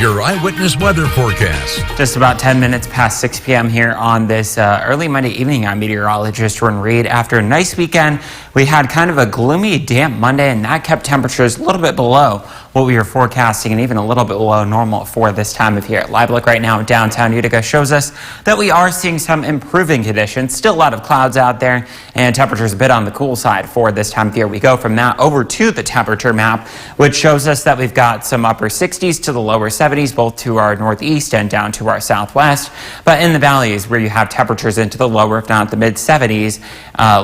your eyewitness weather forecast. Just about 10 minutes past 6 p.m. here on this early Monday evening. I'm meteorologist Jordan Reed. After a nice weekend, we had kind of a gloomy, damp Monday, and that kept temperatures a little bit below what we were forecasting and even a little bit below normal for this time of year. Live look right now in downtown Utica shows us that we are seeing some improving conditions. Still a lot of clouds out there and temperatures a bit on the cool side for this time of year. We go from that over to the temperature map, which shows us that we've got some upper 60s to the lower 70s, both to our northeast and down to our southwest. But in the valleys where you have temperatures into the lower, if not the mid 70s,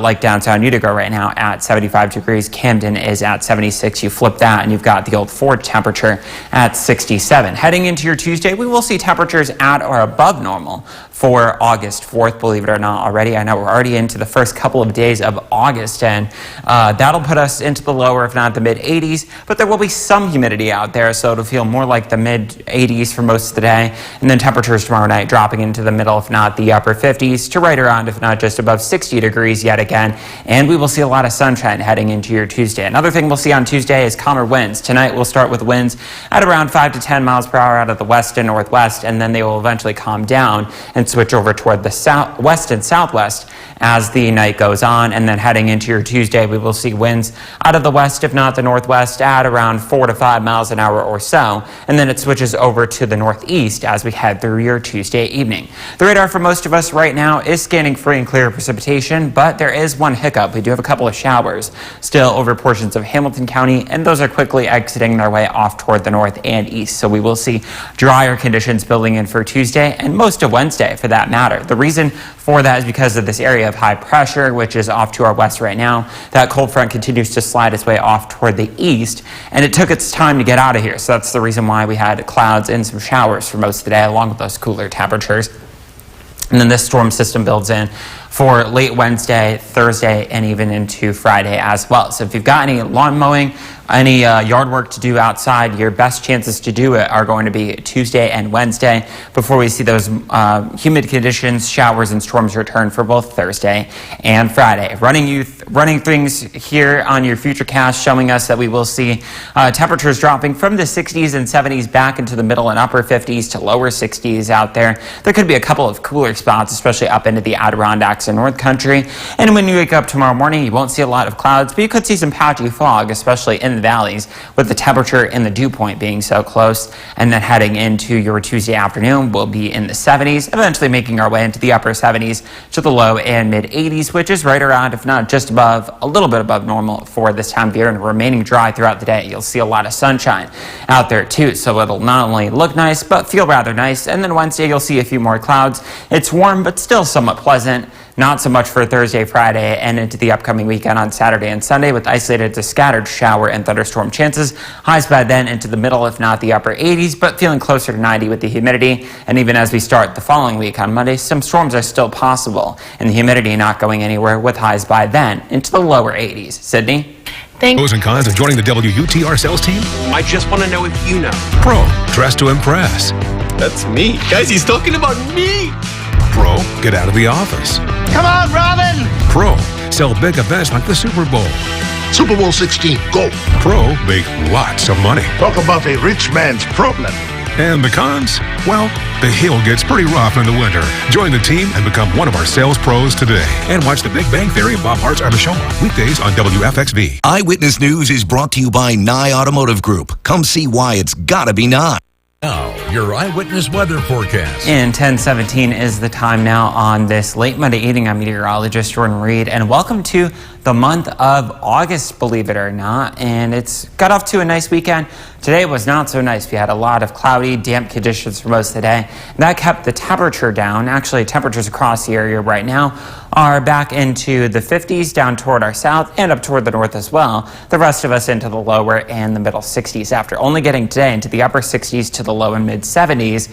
like downtown Utica right now at 75 degrees, Camden is at 76. You flip that and you've got the old Ford temperature at 67. Heading into your Tuesday, we will see temperatures at or above normal for August 4th, believe it or not already. I know we're already into the first couple of days of August, and that'll put us into the lower, if not the mid 80s, but there will be some humidity out there, so it'll feel more like the mid 80s for most of the day, and then temperatures tomorrow night dropping into the middle, if not the upper 50s, to right around, if not just above 60 degrees yet again, and we will see a lot of sunshine heading into your Tuesday. Another thing we'll see on Tuesday is calmer winds. Tonight we'll start with winds at around 5 to 10 miles per hour out of the west and northwest, and then they will eventually calm down and switch over toward the southwest and southwest as the night goes on. And then heading into your Tuesday, we will see winds out of the west, if not the northwest, at around 4 to 5 miles an hour or so. And then it switches over to the northeast as we head through your Tuesday evening. The radar for most of us right now is scanning free and clear of precipitation, but there is one hiccup. We do have a couple of showers still over portions of Hamilton County, and those are quickly exiting their way off toward the north and east. So we will see drier conditions building in for Tuesday and most of Wednesday for that matter. The reason for that is because of this area of high pressure, which is off to our west right now. That cold front continues to slide its way off toward the east, and it took its time to get out of here. So that's the reason why we had clouds and some showers for most of the day, along with those cooler temperatures. And then this storm system builds in for late Wednesday, Thursday, and even into Friday as well. So if you've got any lawn mowing, any yard work to do outside, your best chances to do it are going to be Tuesday and Wednesday before we see those humid conditions, showers, and storms return for both Thursday and Friday. Running things here on your futurecast showing us that we will see temperatures dropping from the 60s and 70s back into the middle and upper 50s to lower 60s out there. There could be a couple of cooler spots, especially up into the Adirondacks and North Country. And when you wake up tomorrow morning, you won't see a lot of clouds, but you could see some patchy fog, especially in the valleys, with the temperature and the dew point being so close. And then heading into your Tuesday afternoon, we'll be in the 70s, eventually making our way into the upper 70s to the low and mid 80s, which is right around, if not just above, a little bit above normal for this time of year, and remaining dry throughout the day. You'll see a lot of sunshine out there too, so it'll not only look nice, but feel rather nice. And then Wednesday, you'll see a few more clouds. It's warm, but still somewhat pleasant. Not so much for Thursday, Friday, and into the upcoming weekend on Saturday and Sunday, with isolated to scattered shower and thunderstorm chances. Highs by then into the middle, if not the upper 80s, but feeling closer to 90 with the humidity. And even as we start the following week on Monday, some storms are still possible, and the humidity not going anywhere, with highs by then into the lower 80s. Sydney? Pros and cons of joining the WUTR sales team? I just want to know if you know. Pro, dress to impress. That's me. Guys, he's talking about me. Pro, get out of the office. Come on, Robin! Pro, sell big events like the Super Bowl. Super Bowl 16, go! Pro, make lots of money. Talk about a rich man's problem. And the cons? Well, the hill gets pretty rough in the winter. Join the team and become one of our sales pros today. And watch The Big Bang Theory and Bob Hart's Are the Show weekdays on WFXV. Eyewitness News is brought to you by Nye Automotive Group. Come see why it's gotta be Nye. Now, your eyewitness weather forecast. And 10:17 is the time now on this late Monday evening. I'm meteorologist Jordan Reed, and welcome to the month of August, believe it or not. And it's got off to a nice weekend. Today was not so nice. We had a lot of cloudy, damp conditions for most of the day. And that kept the temperature down. Actually, temperatures across the area right now are back into the 50s, down toward our south and up toward the north as well. The rest of us into the lower and the middle 60s after only getting today into the upper 60s to the low and mid 70s.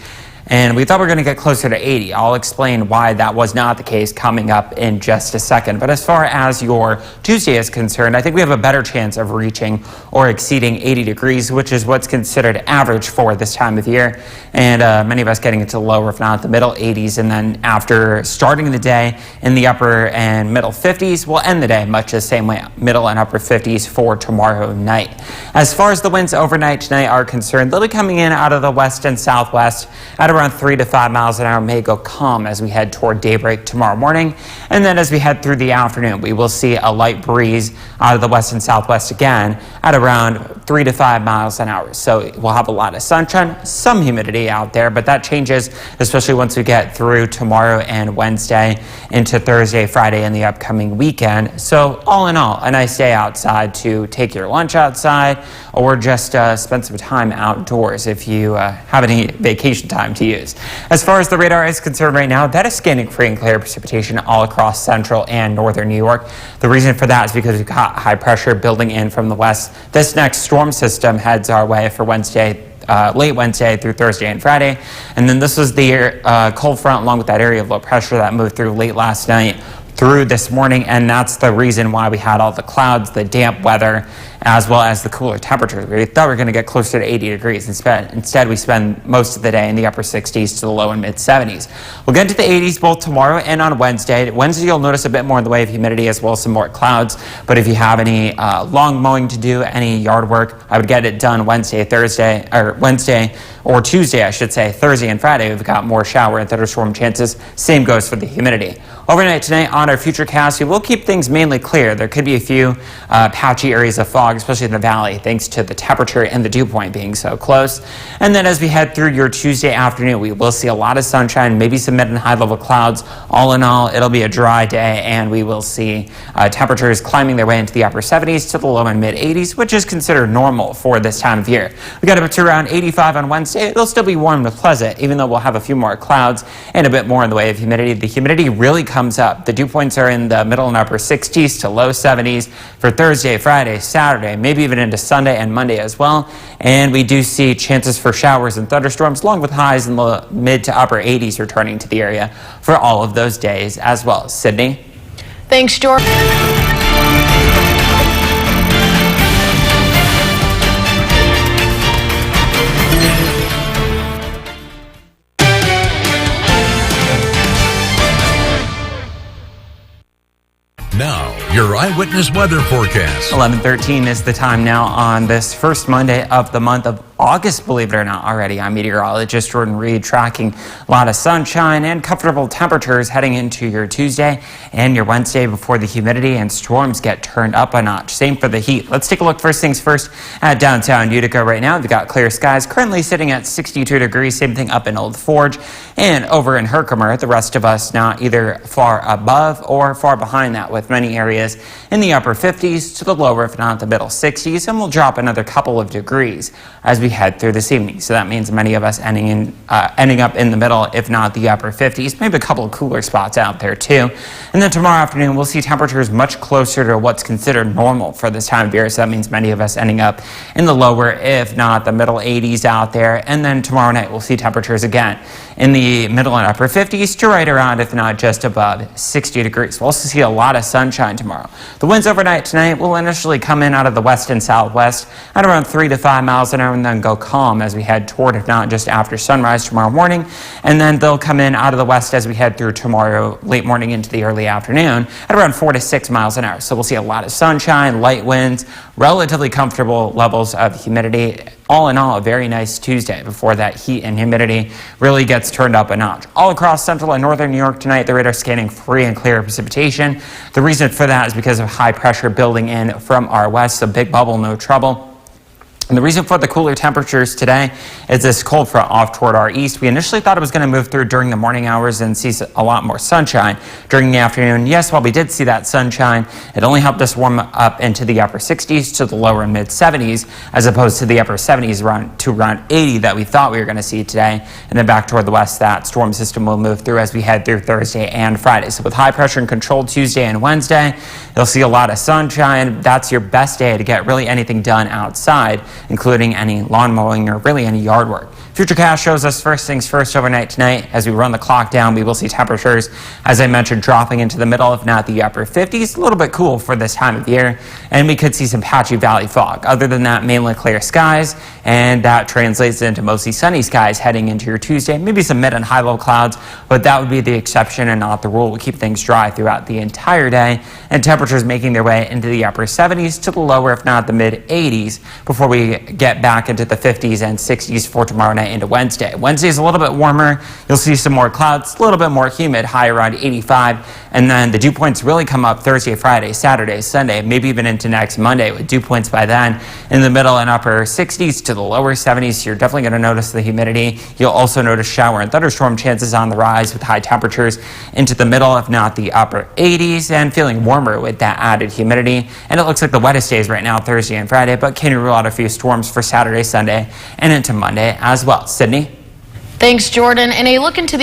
And we thought we were going to get closer to 80. I'll explain why that was not the case coming up in just a second. But as far as your Tuesday is concerned, I think we have a better chance of reaching or exceeding 80 degrees, which is what's considered average for this time of year. And many of us getting into lower, if not the middle 80s. And then after starting the day in the upper and middle 50s, we'll end the day much the same way, middle and upper 50s for tomorrow night. As far as the winds overnight tonight are concerned, they'll be coming in out of the west and southwest at around 3 to 5 miles an hour, may go calm as we head toward daybreak tomorrow morning. And then as we head through the afternoon, we will see a light breeze out of the west and southwest again at around 3 to 5 miles an hour. So we'll have a lot of sunshine, some humidity out there, but that changes, especially once we get through tomorrow and Wednesday into Thursday, Friday, and the upcoming weekend. So all in all, a nice day outside to take your lunch outside or just spend some time outdoors if you have any vacation time to use. As far as the radar is concerned right now, that is scanning free and clear precipitation all across central and northern New York. The reason for that is because we've got high pressure building in from the west. This next storm system heads our way for Wednesday, late Wednesday through Thursday and Friday. And then this was the cold front along with that area of low pressure that moved through late last night through this morning, and that's the reason why we had all the clouds, the damp weather, as well as the cooler temperatures. We thought we were going to get closer to 80 degrees. Instead, we spend most of the day in the upper 60s to the low and mid 70s. We'll get into the 80s both tomorrow and on Wednesday. Wednesday, you'll notice a bit more in the way of humidity as well as some more clouds. But if you have any long mowing to do, any yard work, I would get it done Wednesday or Tuesday, I should say. Thursday and Friday, we've got more shower and thunderstorm chances. Same goes for the humidity. Overnight tonight on our futurecast, we will keep things mainly clear. There could be a few patchy areas of fog, especially in the valley, thanks to the temperature and the dew point being so close. And then as we head through your Tuesday afternoon, we will see a lot of sunshine, maybe some mid and high level clouds. All in all, it'll be a dry day, and we will see temperatures climbing their way into the upper 70s to the low and mid 80s, which is considered normal for this time of year. We got up to around 85 on Wednesday. It'll still be warm and pleasant, even though we'll have a few more clouds and a bit more in the way of humidity. The humidity really comes up. The dew points are in the middle and upper 60s to low 70s for Thursday, Friday, Saturday, maybe even into Sunday and Monday as well. And we do see chances for showers and thunderstorms, along with highs in the mid to upper 80s returning to the area for all of those days as well. Sydney? Thanks, George. Now, your eyewitness weather forecast. 11:13 is the time now on this first Monday of the month of August, believe it or not already. I'm meteorologist Jordan Reed, tracking a lot of sunshine and comfortable temperatures heading into your Tuesday and your Wednesday before the humidity and storms get turned up a notch. Same for the heat. Let's take a look first things first at downtown Utica right now. We've got clear skies, currently sitting at 62 degrees. Same thing up in Old Forge and over in Herkimer. The rest of us not either far above or far behind that, with many areas in the upper 50s to the lower, if not the middle 60s, and we'll drop another couple of degrees as we head through this evening. So that means many of us ending up in the middle, if not the upper 50s, maybe a couple of cooler spots out there too. And then tomorrow afternoon, we'll see temperatures much closer to what's considered normal for this time of year. So that means many of us ending up in the lower, if not the middle 80s out there. And then tomorrow night, we'll see temperatures again in the middle and upper 50s to right around, if not just above, 60 degrees. We'll also see a lot of sunshine tomorrow. The winds overnight tonight will initially come in out of the west and southwest at around 3 to 5 miles an hour and then go calm as we head toward, if not just after sunrise tomorrow morning. And then they'll come in out of the west as we head through tomorrow late morning into the early afternoon at around 4 to 6 miles an hour. So we'll see a lot of sunshine, light winds, relatively comfortable levels of humidity. All in all, a very nice Tuesday before that heat and humidity really gets turned up a notch. All across central and northern New York tonight, the radar scanning free and clear precipitation. The reason for that is because of high pressure building in from our west, so big bubble, no trouble. And the reason for the cooler temperatures today is this cold front off toward our east. We initially thought it was going to move through during the morning hours and see a lot more sunshine during the afternoon. Yes, while we did see that sunshine, it only helped us warm up into the upper 60s to the lower and mid 70s, as opposed to the upper 70s around 80 that we thought we were going to see today. And then back toward the west, that storm system will move through as we head through Thursday and Friday. So with high pressure and controlled Tuesday and Wednesday, you'll see a lot of sunshine. That's your best day to get really anything done outside, including any lawn mowing or really any yard work. Futurecast shows us first things first overnight tonight. As we run the clock down, we will see temperatures, as I mentioned, dropping into the middle, if not the upper 50s. A little bit cool for this time of year, and we could see some patchy valley fog. Other than that, mainly clear skies, and that translates into mostly sunny skies heading into your Tuesday. Maybe some mid and high low clouds, but that would be the exception and not the rule. We'll keep things dry throughout the entire day, and temperatures making their way into the upper 70s to the lower, if not the mid 80s, before we get back into the 50s and 60s for tomorrow night into Wednesday. Wednesday's a little bit warmer. You'll see some more clouds, a little bit more humid, high around 85. And then the dew points really come up Thursday, Friday, Saturday, Sunday, maybe even into next Monday with dew points by then in the middle and upper 60s to the lower 70s. You're definitely going to notice the humidity. You'll also notice shower and thunderstorm chances on the rise with high temperatures into the middle, if not the upper 80s, and feeling warmer with that added humidity. And it looks like the wettest days right now, Thursday and Friday, but can you rule out a few storms for Saturday, Sunday, and into Monday as well. Sydney? Thanks, Jordan. And a look into the